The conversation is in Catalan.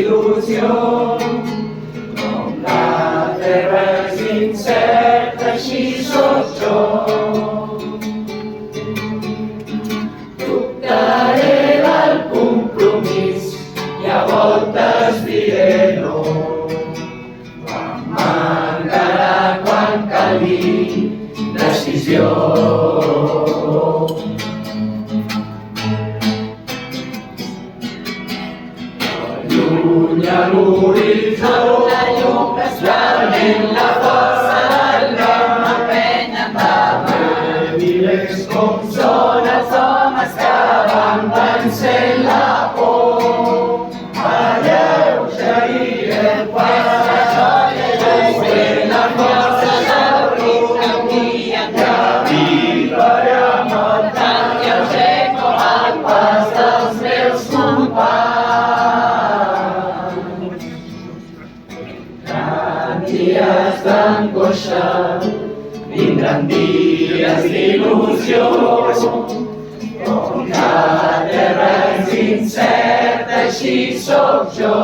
il·lusió. Com la terra és incerta, així sóc jo. Dubtaré del compromís i a voltes diré no. M'encara quan calgui decisió. Lluny a l'horitzó, la llum realment la força del vent m'empeny endavant. Milers com són els homes que van vencent la por. Alleugerir el pas, obrint la força del riu que guia que viuré amb el tan lleuger com el pas dels meus companys. Dies d'angoixa, vindran dies d'il·lusió. Com la terra és incerta, així sóc jo.